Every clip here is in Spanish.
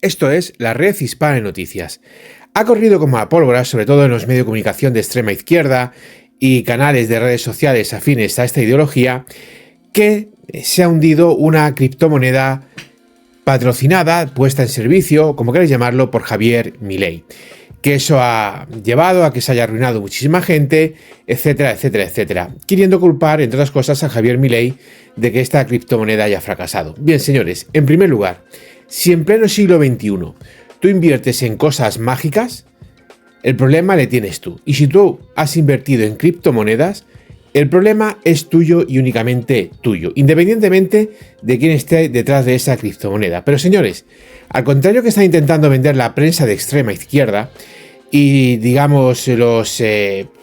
Esto es la Red Hispana de Noticias. Ha corrido como a pólvora, sobre todo en los medios de comunicación de extrema izquierda y canales de redes sociales afines a esta ideología, que se ha hundido una criptomoneda patrocinada, puesta en servicio, como queráis llamarlo, por Javier Milei. Que eso ha llevado a que se haya arruinado muchísima gente, etcétera, etcétera, etcétera. Queriendo culpar, entre otras cosas, a Javier Milei de que esta criptomoneda haya fracasado. Bien, señores, en primer lugar, si en pleno siglo XXI tú inviertes en cosas mágicas, el problema le tienes tú. Y si tú has invertido en criptomonedas, el problema es tuyo y únicamente tuyo, independientemente de quién esté detrás de esa criptomoneda. Pero señores, al contrario que está intentando vender la prensa de extrema izquierda y digamos los,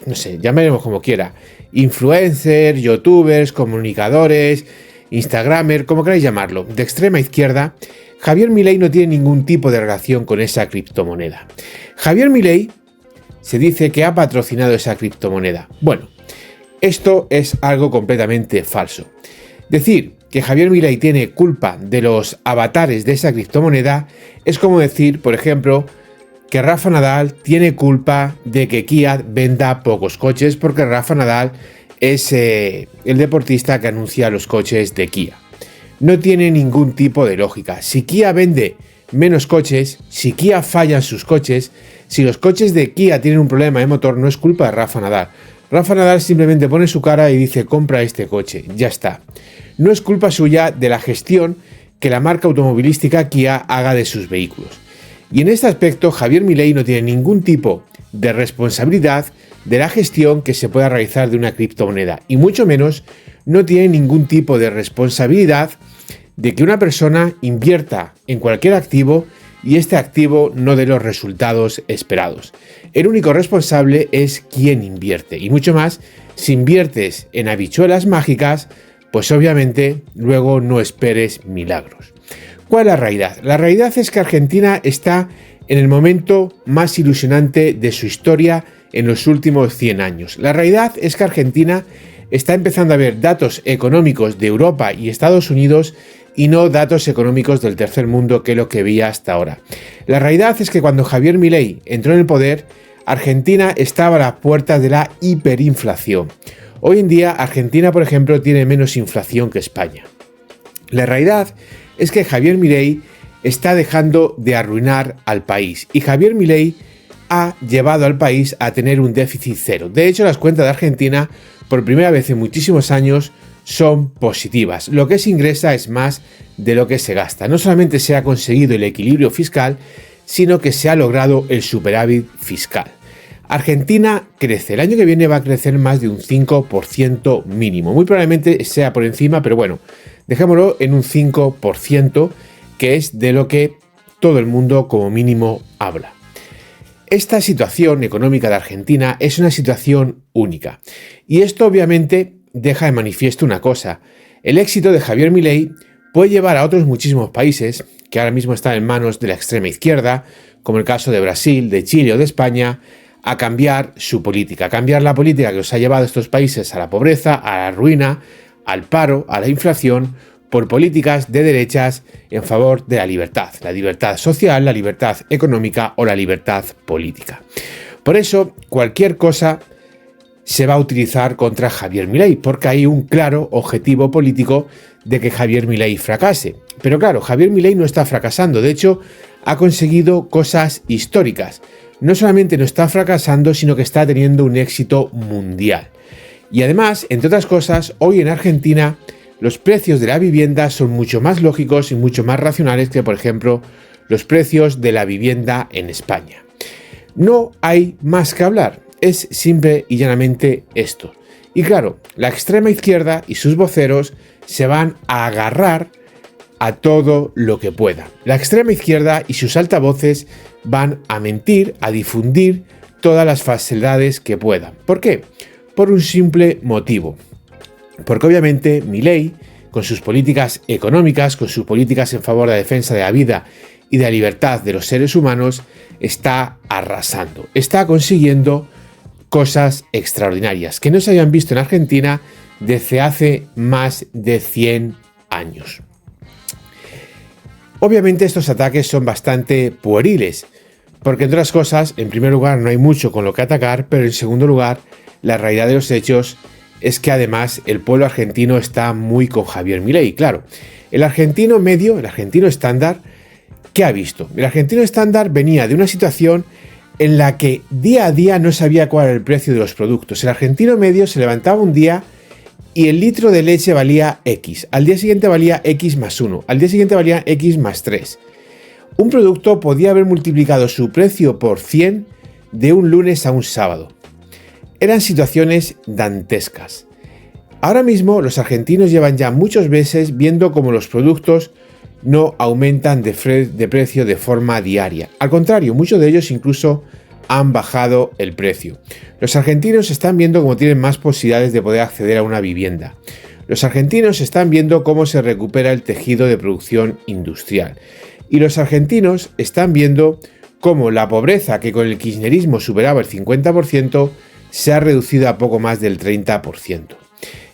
no sé, llamaremos como quiera, influencers, youtubers, comunicadores, instagramers, como queráis llamarlo, de extrema izquierda, Javier Milei no tiene ningún tipo de relación con esa criptomoneda. Javier Milei se dice que ha patrocinado esa criptomoneda. Bueno, esto es algo completamente falso. Decir que Javier Milei tiene culpa de los avatares de esa criptomoneda es como decir, por ejemplo, que Rafa Nadal tiene culpa de que Kia venda pocos coches porque Rafa Nadal es el deportista que anuncia los coches de Kia. No tiene ningún tipo de lógica. Si Kia vende menos coches, si Kia falla en sus coches, si los coches de Kia tienen un problema de motor, no es culpa de Rafa Nadal. Rafa Nadal simplemente pone su cara y dice compra este coche, ya está. No es culpa suya de la gestión que la marca automovilística Kia haga de sus vehículos. Y en este aspecto Javier Milei no tiene ningún tipo de responsabilidad de la gestión que se pueda realizar de una criptomoneda y mucho menos no tiene ningún tipo de responsabilidad de que una persona invierta en cualquier activo y este activo no dé los resultados esperados. El único responsable es quien invierte y mucho más si inviertes en habichuelas mágicas, pues obviamente luego no esperes milagros. ¿Cuál es la realidad? La realidad es que Argentina está en el momento más ilusionante de su historia en los últimos 100 años. La realidad es que Argentina está empezando a ver datos económicos de Europa y Estados Unidos y no datos económicos del tercer mundo, que es lo que veía hasta ahora. La realidad es que cuando Javier Milei entró en el poder, Argentina estaba a las puertas de la hiperinflación. Hoy en día Argentina, por ejemplo, tiene menos inflación que España. La realidad es que Javier Milei está dejando de arruinar al país y Javier Milei ha llevado al país a tener un déficit cero. De hecho, las cuentas de Argentina, por primera vez en muchísimos años, son positivas. Lo que se ingresa es más de lo que se gasta. No solamente se ha conseguido el equilibrio fiscal, sino que se ha logrado el superávit fiscal. Argentina crece. El año que viene va a crecer más de un 5% mínimo. Muy probablemente sea por encima, pero bueno, dejémoslo en un 5%, que es de lo que todo el mundo como mínimo habla. Esta situación económica de Argentina es una situación única. Y esto obviamente deja de manifiesto una cosa. El éxito de Javier Milei puede llevar a otros muchísimos países que ahora mismo están en manos de la extrema izquierda, como el caso de Brasil, de Chile o de España, a cambiar su política, a cambiar la política que os ha llevado a estos países a la pobreza, a la ruina, al paro, a la inflación, por políticas de derechas en favor de la libertad social, la libertad económica o la libertad política. Por eso, cualquier cosa se va a utilizar contra Javier Milei, porque hay un claro objetivo político de que Javier Milei fracase. Pero claro, Javier Milei no está fracasando, de hecho, ha conseguido cosas históricas. No solamente no está fracasando, sino que está teniendo un éxito mundial. Y además, entre otras cosas, hoy en Argentina los precios de la vivienda son mucho más lógicos y mucho más racionales que, por ejemplo, los precios de la vivienda en España. No hay más que hablar. Es simple y llanamente esto. Y claro, la extrema izquierda y sus voceros se van a agarrar a todo lo que pueda. La extrema izquierda y sus altavoces van a mentir, a difundir todas las falsedades que puedan. ¿Por qué? Por un simple motivo. Porque obviamente Milei, con sus políticas económicas, con sus políticas en favor de la defensa de la vida y de la libertad de los seres humanos, está arrasando. Está consiguiendo cosas extraordinarias que no se habían visto en Argentina desde hace más de 100 años. Obviamente estos ataques son bastante pueriles, porque entre otras cosas, en primer lugar no hay mucho con lo que atacar, pero en segundo lugar, la realidad de los hechos es que además el pueblo argentino está muy con Javier Milei. Claro, el argentino medio, el argentino estándar, ¿qué ha visto? El argentino estándar venía de una situación en la que día a día no sabía cuál era el precio de los productos. El argentino medio se levantaba un día y el litro de leche valía X, al día siguiente valía X más 1, al día siguiente valía X más 3. Un producto podía haber multiplicado su precio por 100 de un lunes a un sábado. Eran situaciones dantescas. Ahora mismo los argentinos llevan ya muchos meses viendo cómo los productos no aumentan de precio de forma diaria. Al contrario, muchos de ellos incluso han bajado el precio. Los argentinos están viendo cómo tienen más posibilidades de poder acceder a una vivienda. Los argentinos están viendo cómo se recupera el tejido de producción industrial. Y los argentinos están viendo cómo la pobreza, que con el kirchnerismo superaba el 50%, se ha reducido a poco más del 30%.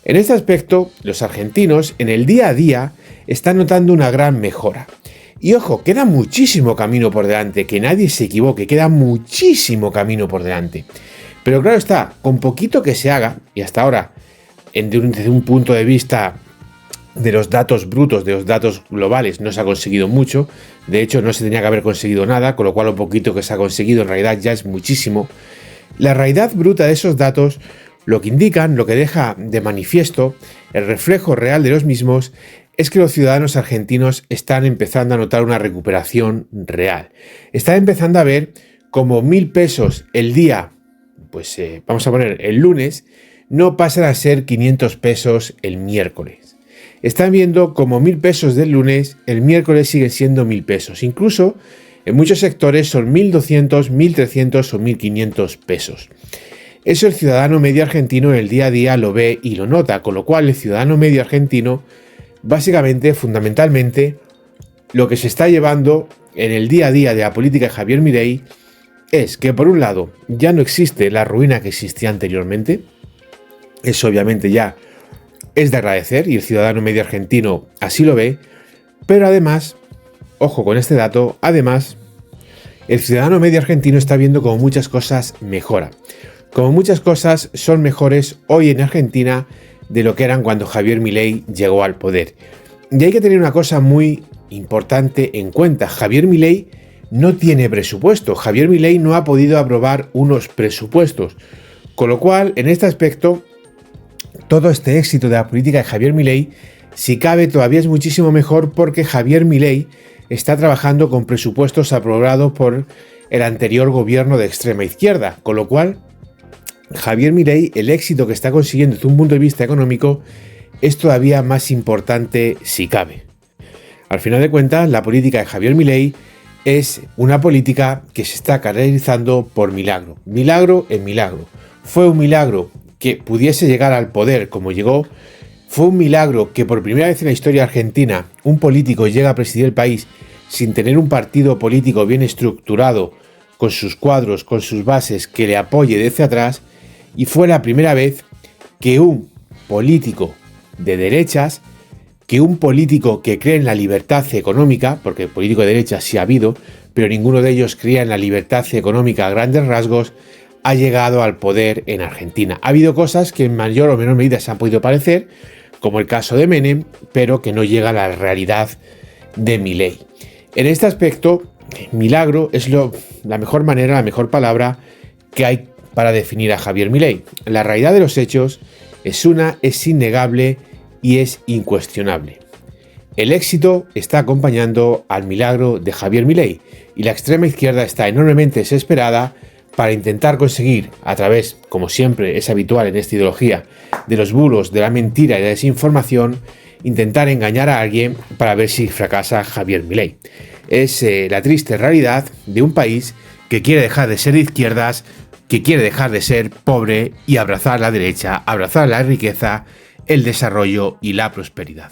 En este aspecto, los argentinos en el día a día están notando una gran mejora. Y ojo, queda muchísimo camino por delante, que nadie se equivoque, queda muchísimo camino por delante. Pero claro está, con poquito que se haga, y hasta ahora, desde un punto de vista de los datos brutos, de los datos globales, no se ha conseguido mucho. De hecho, no se tenía que haber conseguido nada, con lo cual lo poquito que se ha conseguido en realidad ya es muchísimo. La realidad bruta de esos datos, lo que indican, lo que deja de manifiesto, el reflejo real de los mismos, es que los ciudadanos argentinos están empezando a notar una recuperación real. Están empezando a ver como 1.000 pesos el día, pues vamos a poner el lunes, no pasan a ser 500 pesos el miércoles. Están viendo como 1.000 pesos del lunes, el miércoles siguen siendo 1.000 pesos. Incluso en muchos sectores son 1.200, 1.300 o 1.500 pesos. Eso el ciudadano medio argentino en el día a día lo ve y lo nota, con lo cual el ciudadano medio argentino, básicamente, fundamentalmente, lo que se está llevando en el día a día de la política de Javier Milei es que, por un lado, ya no existe la ruina que existía anteriormente. Eso obviamente ya es de agradecer y el ciudadano medio argentino así lo ve, pero además, ojo con este dato, además, el ciudadano medio argentino está viendo como muchas cosas mejoran. Como muchas cosas son mejores hoy en Argentina de lo que eran cuando Javier Milei llegó al poder. Y hay que tener una cosa muy importante en cuenta. Javier Milei no tiene presupuesto. Javier Milei no ha podido aprobar unos presupuestos. Con lo cual, en este aspecto, todo este éxito de la política de Javier Milei, si cabe, todavía es muchísimo mejor porque Javier Milei está trabajando con presupuestos aprobados por el anterior gobierno de extrema izquierda. Con lo cual, Javier Milei, el éxito que está consiguiendo desde un punto de vista económico es todavía más importante si cabe. Al final de cuentas, la política de Javier Milei es una política que se está caracterizando por milagro. Milagro en milagro. Fue un milagro que pudiese llegar al poder como llegó. Fue un milagro que por primera vez en la historia argentina un político llega a presidir el país sin tener un partido político bien estructurado, con sus cuadros, con sus bases, que le apoye desde atrás. Y fue la primera vez que un político de derechas, que un político que cree en la libertad económica, porque político de derechas sí ha habido, pero ninguno de ellos creía en la libertad económica a grandes rasgos, ha llegado al poder en Argentina. Ha habido cosas que en mayor o menor medida se han podido parecer, como el caso de Menem, pero que no llega a la realidad de Milei. En este aspecto, milagro es la mejor manera, la mejor palabra que hay para definir a Javier Milei. La realidad de los hechos es innegable y es incuestionable. El éxito está acompañando al milagro de Javier Milei y la extrema izquierda está enormemente desesperada para intentar conseguir, a través, como siempre es habitual en esta ideología, de los bulos, de la mentira y de la desinformación, intentar engañar a alguien para ver si fracasa Javier Milei. Es la triste realidad de un país que quiere dejar de ser de izquierdas, que quiere dejar de ser pobre y abrazar la derecha, abrazar la riqueza, el desarrollo y la prosperidad.